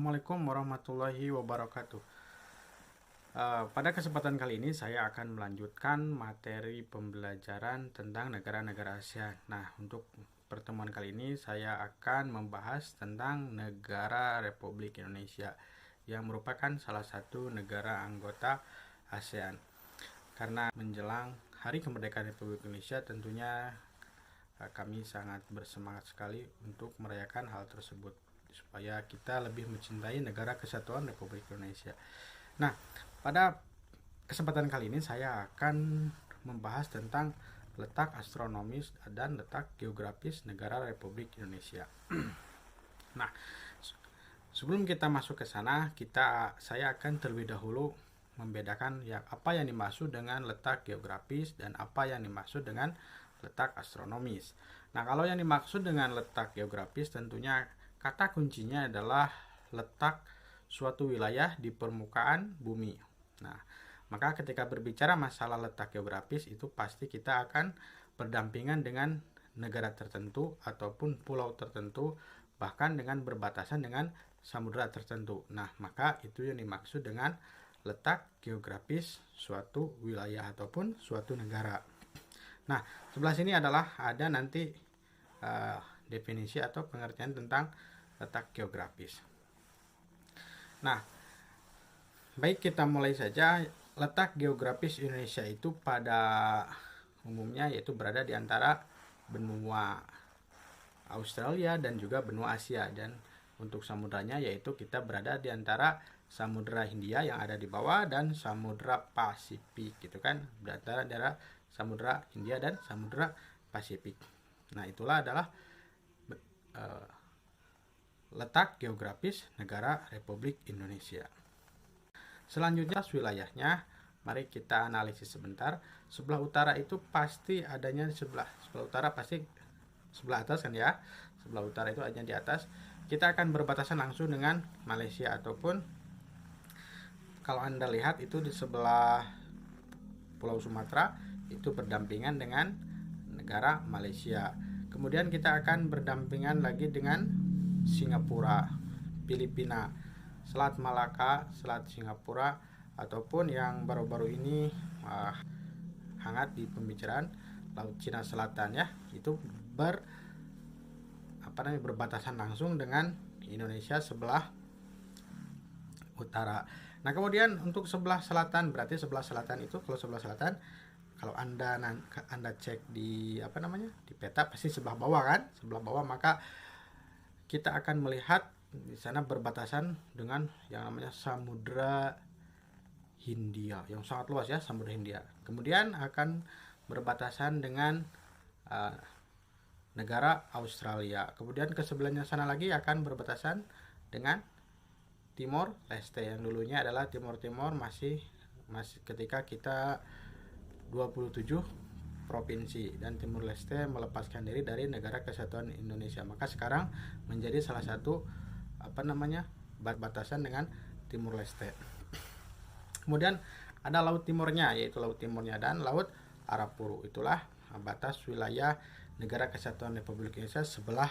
Assalamualaikum warahmatullahi wabarakatuh. Pada kesempatan kali ini saya akan melanjutkan materi pembelajaran tentang negara-negara ASEAN. Nah, untuk pertemuan kali ini saya akan membahas tentang negara Republik Indonesia yang merupakan salah satu negara anggota ASEAN. Karena menjelang Hari Kemerdekaan Republik Indonesia, tentunya kami sangat bersemangat sekali untuk merayakan hal tersebut supaya kita lebih mencintai negara kesatuan Republik Indonesia. Nah, pada kesempatan kali ini saya akan membahas tentang letak astronomis dan letak geografis negara Republik Indonesia. Nah, sebelum kita masuk ke sana, saya akan terlebih dahulu membedakan apa yang dimaksud dengan letak geografis dan apa yang dimaksud dengan letak astronomis. Nah, kalau yang dimaksud dengan letak geografis tentunya kata kuncinya adalah letak suatu wilayah di permukaan bumi. Nah, maka ketika berbicara masalah letak geografis itu pasti kita akan berdampingan dengan negara tertentu ataupun pulau tertentu, bahkan dengan berbatasan dengan samudera tertentu. Nah, maka itu yang dimaksud dengan letak geografis suatu wilayah ataupun suatu negara. Nah, sebelah sini adalah ada nanti definisi atau pengertian tentang letak geografis. Nah, baik kita mulai saja. Letak geografis Indonesia itu pada umumnya yaitu berada di antara benua Australia dan juga benua Asia, dan untuk samudranya yaitu kita berada di antara Samudra Hindia yang ada di bawah dan Samudra Pasifik gitu kan, berada di antara Samudra Hindia dan Samudra Pasifik. Nah, itulah adalah letak geografis negara Republik Indonesia. Selanjutnya wilayahnya, mari kita analisis sebentar. Sebelah utara itu pasti adanya di sebelah utara pasti sebelah atas kan ya. Sebelah utara itu adanya di atas. Kita akan berbatasan langsung dengan Malaysia, ataupun kalau Anda lihat itu di sebelah Pulau Sumatera itu berdampingan dengan negara Malaysia. Kemudian kita akan berdampingan lagi dengan Singapura, Filipina, Selat Malaka, Selat Singapura, ataupun yang baru-baru ini hangat di pembicaraan Laut Cina Selatan ya, itu berbatasan langsung dengan Indonesia sebelah utara. Nah, kemudian untuk sebelah selatan, berarti sebelah selatan itu kalau Anda cek di di peta pasti sebelah bawah kan? Sebelah bawah, maka kita akan melihat di sana berbatasan dengan yang namanya Samudra Hindia yang sangat luas ya, Samudra Hindia. Kemudian akan berbatasan dengan negara Australia. Kemudian ke sebelahnya sana lagi akan berbatasan dengan Timor Leste, yang dulunya adalah Timor masih ketika kita 27 provinsi dan Timor Leste melepaskan diri dari Negara Kesatuan Indonesia, maka sekarang menjadi salah satu batasan dengan Timor Leste. Kemudian ada Laut Timurnya, yaitu Laut Timurnya dan Laut Arafuru. Itulah batas wilayah Negara Kesatuan Republik Indonesia sebelah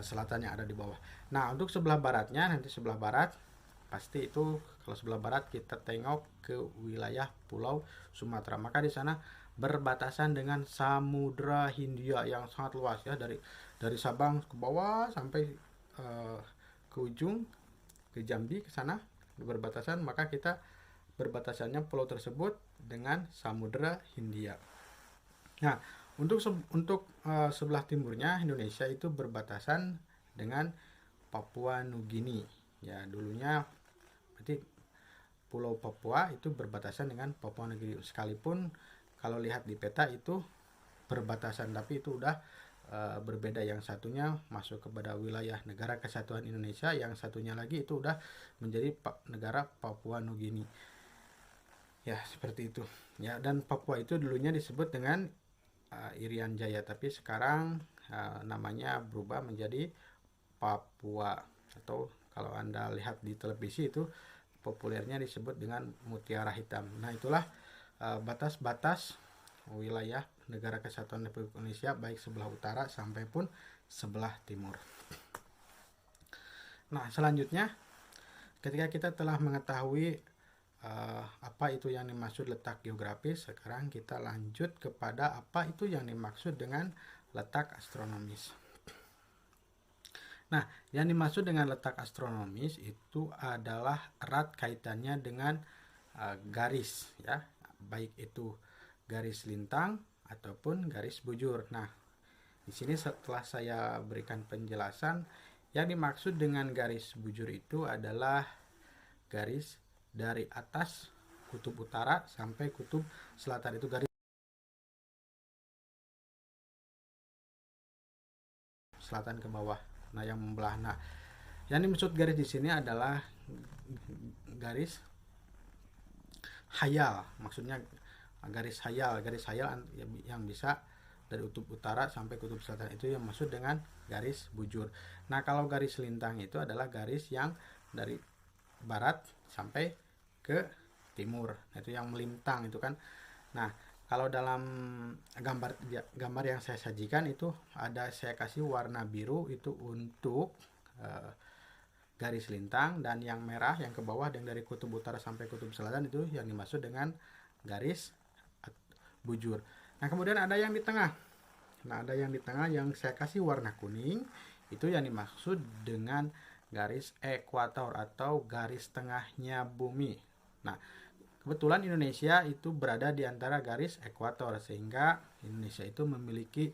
selatan yang ada di bawah. Nah, untuk sebelah baratnya, nanti sebelah barat pasti itu kalau sebelah barat kita tengok ke wilayah Pulau Sumatera, maka di sana berbatasan dengan Samudra Hindia yang sangat luas ya, dari Sabang ke bawah sampai ke ujung ke Jambi ke sana berbatasan, maka kita berbatasannya pulau tersebut dengan Samudra Hindia. Nah, untuk sebelah timurnya Indonesia itu berbatasan dengan Papua Nugini. Ya, dulunya berarti Pulau Papua itu berbatasan dengan Papua Nugini. Sekalipun kalau lihat di peta itu berbatasan, tapi itu udah berbeda. Yang satunya masuk kepada wilayah Negara Kesatuan Indonesia, yang satunya lagi itu udah menjadi negara Papua Nugini. Ya, seperti itu. Ya, dan Papua itu dulunya disebut dengan Irian Jaya, tapi sekarang namanya berubah menjadi Papua, atau kalau Anda lihat di televisi itu populernya disebut dengan Mutiara Hitam. Nah, itulah batas-batas wilayah Negara Kesatuan Republik Indonesia baik sebelah utara sampai pun sebelah timur. Nah, selanjutnya ketika kita telah mengetahui apa itu yang dimaksud letak geografis, sekarang kita lanjut kepada apa itu yang dimaksud dengan letak astronomis. Nah, yang dimaksud dengan letak astronomis itu adalah erat kaitannya dengan garis, ya, baik itu garis lintang ataupun garis bujur. Nah, di sini setelah saya berikan penjelasan, yang dimaksud dengan garis bujur itu adalah garis dari atas kutub utara sampai kutub selatan, itu garis selatan ke bawah. Nah, yang membelah. Nah, yang dimaksud garis di sini adalah garis hayal. Maksudnya garis hayal yang bisa dari kutub utara sampai kutub selatan, itu yang maksud dengan garis bujur. Nah, kalau garis lintang itu adalah garis yang dari barat sampai ke timur. Nah, itu yang melintang itu kan. Nah, kalau dalam gambar yang saya sajikan itu saya kasih warna biru itu untuk garis lintang, dan yang merah yang ke bawah yang dari kutub utara sampai kutub selatan itu yang dimaksud dengan garis bujur. Nah, kemudian ada yang di tengah. Nah, ada yang di tengah yang saya kasih warna kuning, itu yang dimaksud dengan garis ekuator atau garis tengahnya bumi. Nah, kebetulan Indonesia itu berada di antara garis ekuator, sehingga Indonesia itu memiliki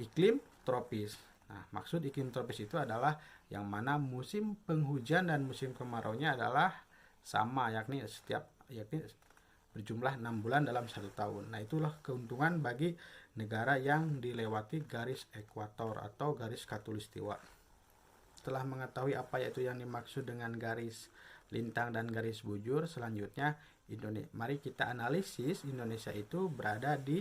iklim tropis. Nah, maksud iklim tropis itu adalah yang mana musim penghujan dan musim kemaraunya adalah sama, yakni berjumlah 6 bulan dalam 1 tahun. Nah, itulah keuntungan bagi negara yang dilewati garis ekuator atau garis khatulistiwa. Setelah mengetahui apa itu yang dimaksud dengan garis lintang dan garis bujur, selanjutnya mari kita analisis. Indonesia itu berada di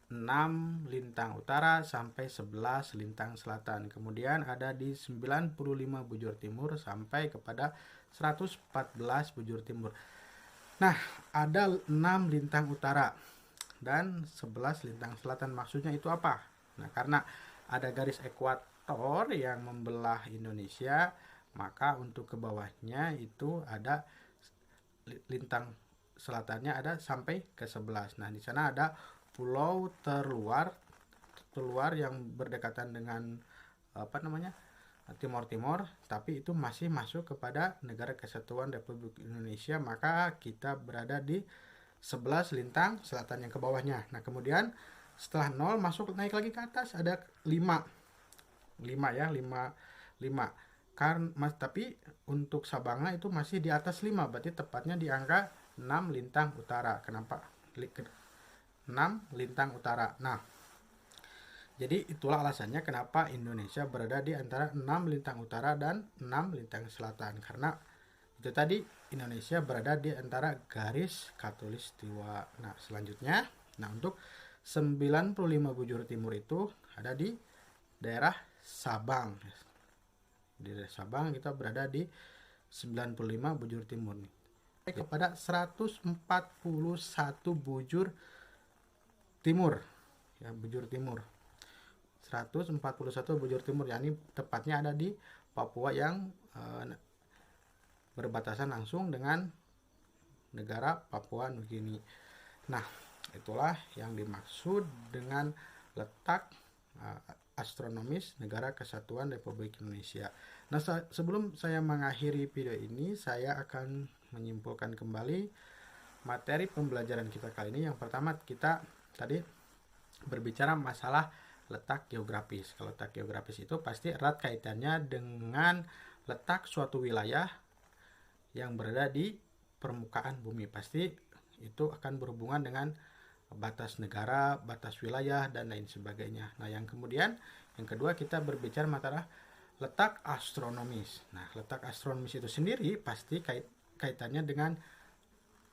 6 lintang utara sampai 11 lintang selatan. Kemudian ada di 95 bujur timur sampai kepada 114 bujur timur. Nah, ada 6 lintang utara dan 11 lintang selatan. Maksudnya itu apa? Nah, karena ada garis ekuator yang membelah Indonesia, maka untuk ke bawahnya itu ada lintang selatannya ada sampai ke 11. Nah, di sana ada pulau terluar yang berdekatan dengan Timor Timur, tapi itu masih masuk kepada Negara Kesatuan Republik Indonesia, maka kita berada di 11 lintang selatan yang ke bawahnya. Nah, kemudian setelah 0 masuk naik lagi ke atas ada 5 ya, 5. Tapi untuk Sabanga itu masih di atas 5, berarti tepatnya di angka 6 lintang utara. Kenapa 6 lintang utara? Nah, jadi itulah alasannya kenapa Indonesia berada di antara 6 lintang utara dan 6 lintang selatan. Karena itu tadi, Indonesia berada di antara garis khatulistiwa. Nah, selanjutnya, untuk 95 bujur timur itu ada di daerah Sabang. Di daerah Sabang kita berada di 95 bujur timur nih. Kepada 141 bujur timur. Ya, bujur timur. 141 bujur timur, yakni tepatnya ada di Papua yang berbatasan langsung dengan negara Papua Nugini. Nah, itulah yang dimaksud dengan letak astronomis Negara Kesatuan Republik Indonesia. Nah, sebelum saya mengakhiri video ini, saya akan menyimpulkan kembali materi pembelajaran kita kali ini. Yang pertama, kita tadi berbicara masalah letak geografis. Kalau letak geografis itu pasti erat kaitannya dengan letak suatu wilayah yang berada di permukaan bumi. Pasti itu akan berhubungan dengan batas negara, batas wilayah, dan lain sebagainya. Nah, yang kedua kita berbicara masalah letak astronomis. Nah, letak astronomis itu sendiri pasti kaitannya dengan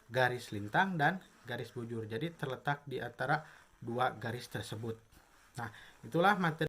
garis lintang dan garis bujur. Jadi terletak di antara dua garis tersebut. Nah, itulah materi